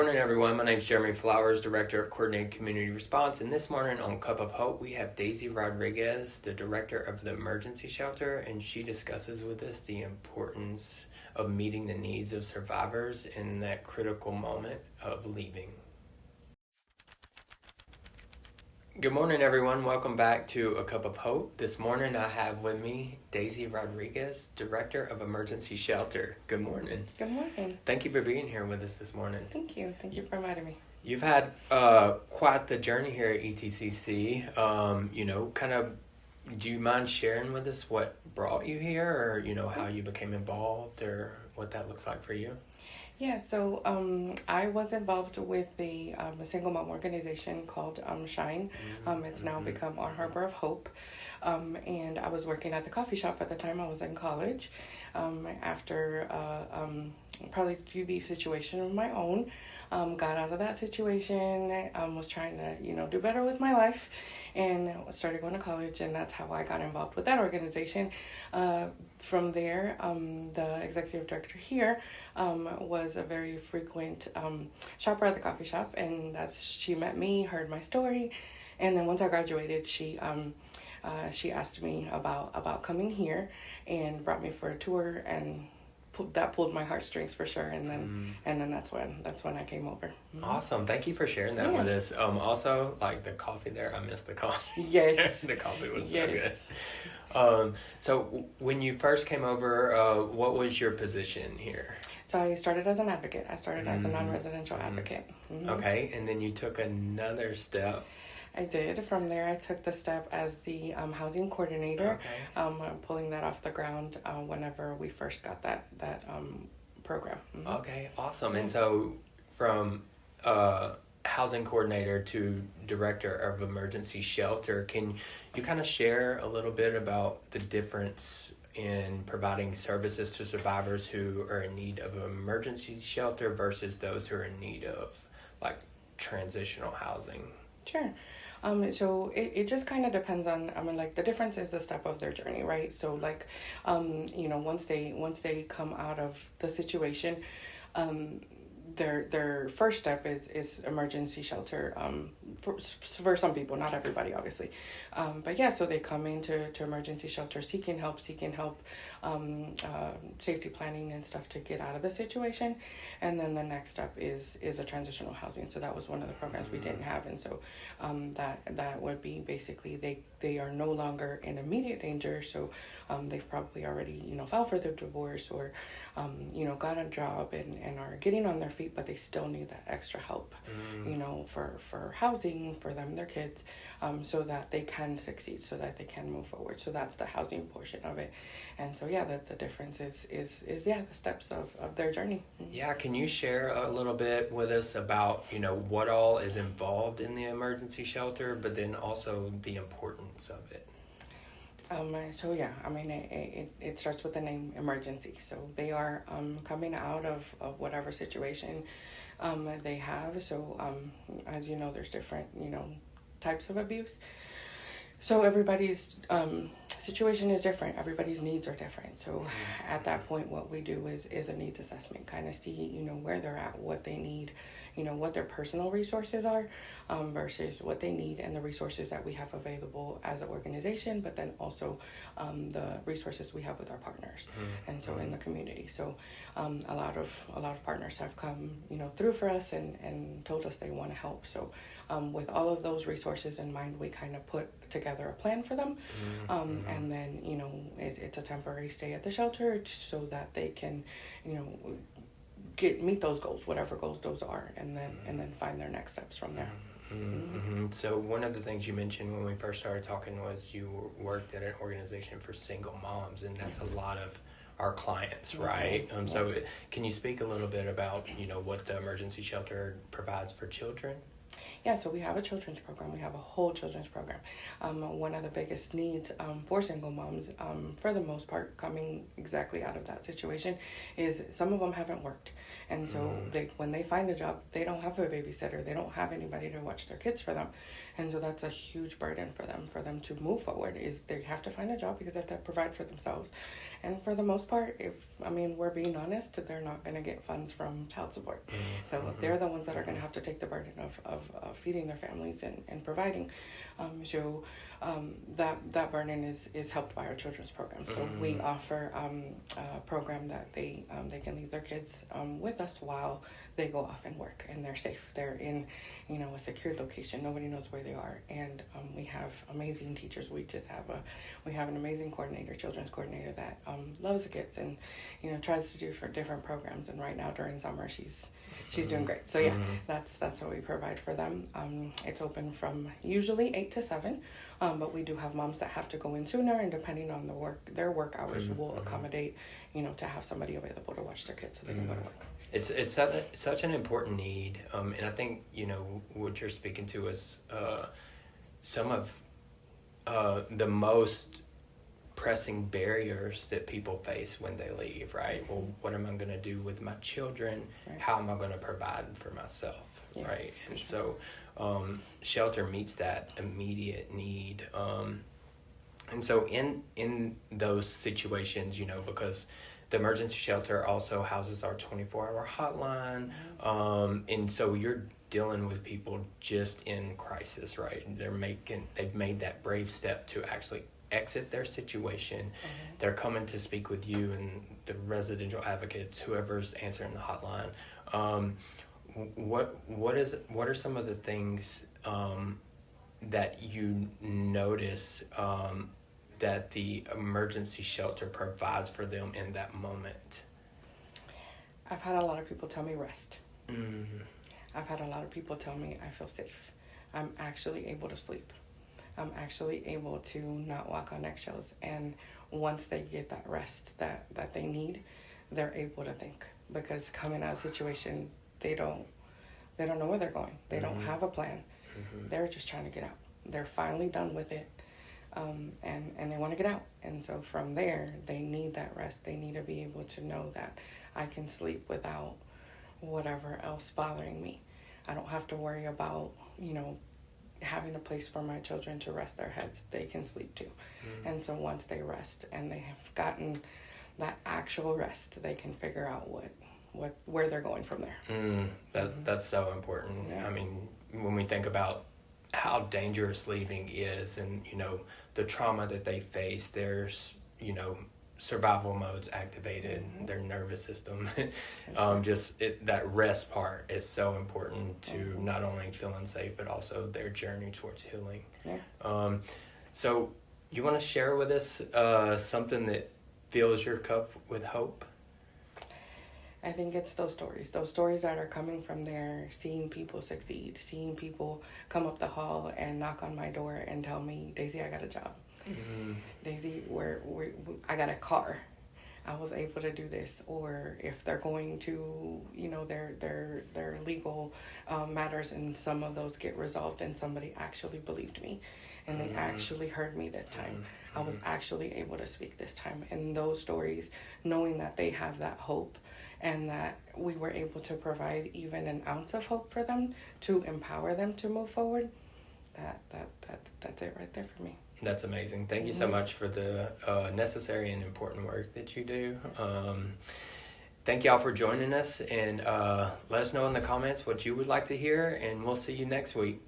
morning, everyone. My name is Jeremy Flowers, Director of Coordinated Community Response. And this morning on Cup of Hope, we have Daisy Rodriguez, the Director of the Emergency Shelter, and she discusses with us the importance of meeting the needs of survivors in that critical moment of leaving. Good morning, everyone. Welcome back to A Cup of Hope. This morning, I have with me Daisy Rodriguez, Director of Emergency Shelter. Good morning. Good morning. Thank you for being here with us this morning. Thank you. Thank you for inviting me. You've had quite the journey here at ETCC. Do you mind sharing with us what brought you here, or, how you became involved, or what that looks like for you? Yeah, so I was involved with a single mom organization called Shine. It's now become Our Harbor of Hope. And I was working at the coffee shop at the time. I was in college. After probably a QB situation of my own, got out of that situation, was trying to, do better with my life, and started going to college, and that's how I got involved with that organization. From there, the executive director here was a very frequent shopper at the coffee shop, and she met me, heard my story, and then once I graduated, she asked me about coming here and brought me for a tour, and that pulled my heartstrings for sure, and then that's when I came over. Awesome. Thank you for sharing that with us. Also, like the coffee there, I missed the coffee. Yes. The coffee was so good. So when you first came over, what was your position here? So I started as an advocate. I started as a non-residential advocate. Okay, and then you took another step. I did. From there, I took the step as the housing coordinator, pulling that off the ground whenever we first got that program. Okay, awesome. And so from housing coordinator to director of emergency shelter, can you kind of share a little bit about the difference in providing services to survivors who are in need of an emergency shelter versus those who are in need of like transitional housing? Sure. So it just kind of depends on, the difference is the step of their journey, right? So once they come out of the situation, their first step is emergency shelter, for some people, not everybody, obviously. But yeah, so they come into emergency shelter seeking help, safety planning and stuff to get out of the situation. And then the next step is a transitional housing. So that was one of the programs we didn't have. And so that would be basically they are no longer in immediate danger. So they've probably already, filed for their divorce or, got a job and are getting on their feet, but they still need that extra help, for housing for them, their kids, so that they can succeed, so that they can move forward. So that's the housing portion of it. And so, yeah, the difference is the steps of their journey. Yeah, can you share a little bit with us about, what all is involved in the emergency shelter, but then also the importance of it? It starts with the name emergency. So they are coming out of whatever situation they have. So as you know, there's different, types of abuse. So everybody's situation is different. Everybody's needs are different. So at that point, what we do is a needs assessment, kind of see, where they're at, what they need, what their personal resources are versus what they need and the resources that we have available as an organization, but then also the resources we have with our partners and so in the community. So a lot of partners have come, through for us and told us they want to help. So with all of those resources in mind, we kind of put together a plan for them. And then, it's a temporary stay at the shelter so that they can, meet those goals, whatever goals those are, and then find their next steps from there. So one of the things you mentioned when we first started talking was you worked at an organization for single moms, and that's a lot of our clients, right? So can you speak a little bit about, what the emergency shelter provides for children? Yeah, so we have a children's program. We have a whole children's program. One of the biggest needs for single moms, for the most part, coming exactly out of that situation, is some of them haven't worked. And so when they find a job, they don't have a babysitter. They don't have anybody to watch their kids for them. And so that's a huge burden for them to move forward, is they have to find a job because they have to provide for themselves. And for the most part, we're being honest, they're not going to get funds from child support. So they're the ones that are going to have to take the burden of feeding their families and providing. That burden is helped by our children's program. So we offer a program that they can leave their kids with us while they go off and work, and they're safe. They're in, a secured location. Nobody knows where they are, and we have amazing teachers. We have an amazing coordinator, children's coordinator, that loves the kids and tries to do for different programs. And right now during summer, she's doing great. So yeah, that's what we provide for them. It's open from usually 8 to 7, but we do have moms that have to go in sooner, and depending on their work hours, will accommodate, to have somebody available to watch their kids so they can go to work. It's such an important need, and I think what you're speaking to is some of the most pressing barriers that people face when they leave, right? Well, what am I going to do with my children? Right. How am I going to provide for myself, right? And so shelter meets that immediate need. And so in those situations, because the emergency shelter also houses our 24-hour hotline. And so you're dealing with people just in crisis, right? They've made that brave step to actually exit their situation. They're coming to speak with you and the residential advocates, whoever's answering the hotline. What are some of the things that you notice that the emergency shelter provides for them in that moment? I've had a lot of people tell me rest. I've had a lot of people tell me I feel safe. I'm actually able to sleep. I'm actually able to not walk on eggshells. And once they get that rest that they need, they're able to think. Because coming out of a situation, they don't know where they're going. They don't have a plan. They're just trying to get out. They're finally done with it. And they want to get out. And so from there, they need that rest. They need to be able to know that I can sleep without whatever else bothering me. I don't have to worry about, having a place for my children to rest their heads. They can sleep too. And so once they rest and they have gotten that actual rest, they can figure out where they're going from there. That's so important. Yeah. I mean, when we think about how dangerous leaving is and, the trauma that they face, there's, survival modes activated, their nervous system. That rest part is so important to not only feeling safe, but also their journey towards healing. Yeah. So you want to share with us something that fills your cup with hope? I think it's those stories that are coming from there, seeing people succeed, seeing people come up the hall and knock on my door and tell me, Daisy, I got a job. Daisy, I got a car. I was able to do this. Or if they're going to, their legal matters, and some of those get resolved, and somebody actually believed me, and they actually heard me this time. I was actually able to speak this time. And those stories, knowing that they have that hope, and that we were able to provide even an ounce of hope for them to empower them to move forward, that's it right there for me. That's amazing. Thank you so much for the necessary and important work that you do. Thank y'all for joining us, and let us know in the comments what you would like to hear, and we'll see you next week.